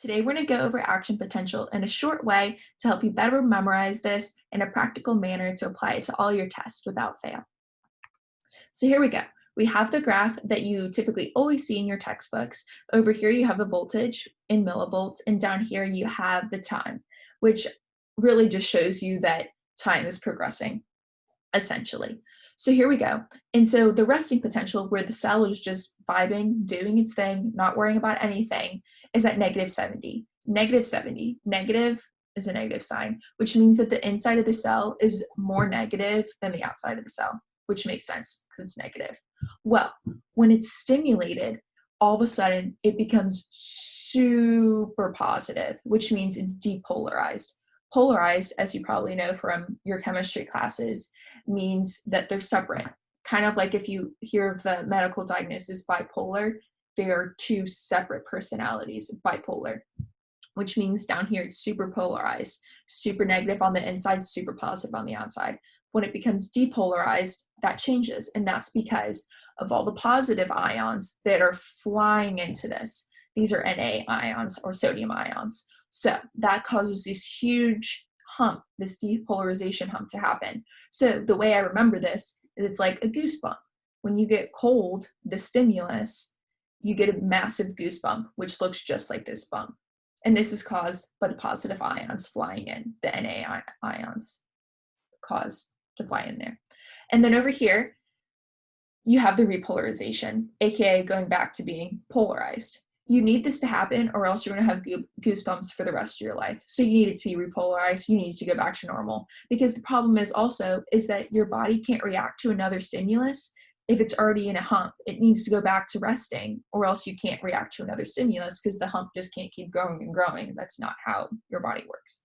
Today, we're going to go over action potential in a short way to help you better memorize this in a practical manner to apply it to all your tests without fail. So here we go. We have the graph that you typically always see in your textbooks. Over here, you have the voltage in millivolts, and down here, you have the time, which really just shows you that time is progressing, essentially. So here we go. And so the resting potential, where the cell is just vibing, doing its thing, not worrying about anything, is at negative 70. Negative 70. Negative is a negative sign, which means that the inside of the cell is more negative than the outside of the cell, which makes sense because it's negative. Well, when it's stimulated, all of a sudden it becomes super positive, which means it's depolarized. Polarized, as you probably know from your chemistry classes, means that they're separate. Kind of like if you hear of the medical diagnosis bipolar, they are two separate personalities, bipolar, which means down here it's super polarized, super negative on the inside, super positive on the outside. When it becomes depolarized, that changes, and that's because of all the positive ions that are flying into this. These are Na ions or sodium ions. So that causes this huge hump, this depolarization hump to happen. So the way I remember this is it's like a goosebump. When you get cold, the stimulus, you get a massive goosebump, which looks just like this bump. And this is caused by the positive ions flying in, the Na ions cause to fly in there. And then over here, you have the repolarization, aka going back to being polarized. You need this to happen or else you're going to have goosebumps for the rest of your life. So you need it to be repolarized. You need to go back to normal, because the problem is that your body can't react to another stimulus if it's already in a hump. It needs to go back to resting, or else you can't react to another stimulus because the hump just can't keep growing and growing. That's not how your body works.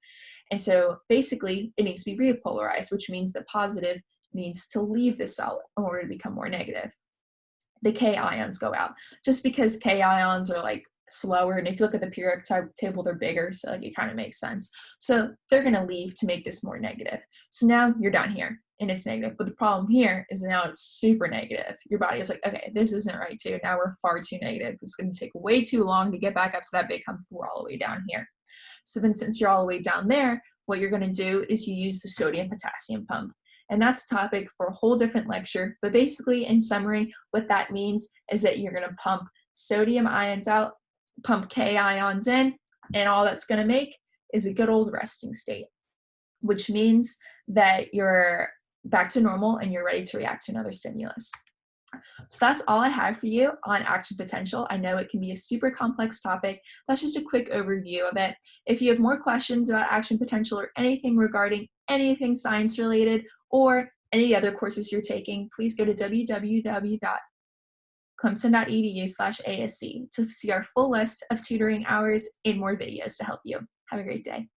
And so basically it needs to be repolarized, which means the positive needs to leave the cell in order to become more negative. The K ions go out just because K ions are like slower. And if you look at the periodic table, they're bigger. So like it kind of makes sense. So they're going to leave to make this more negative. So now you're down here and it's negative. But the problem here is now it's super negative. Your body is like, okay, this isn't right too. Now we're far too negative. It's going to take way too long to get back up to that big hump. We're all the way down here. So then since you're all the way down there, what you're going to do is you use the sodium potassium pump. And that's a topic for a whole different lecture. But basically, in summary, what that means is that you're going to pump sodium ions out, pump K ions in, and all that's going to make is a good old resting state, which means that you're back to normal and you're ready to react to another stimulus. So that's all I have for you on action potential. I know it can be a super complex topic. That's just a quick overview of it. If you have more questions about action potential or anything regarding anything science related or any other courses you're taking, please go to www.clemson.edu/ASC to see our full list of tutoring hours and more videos to help you. Have a great day.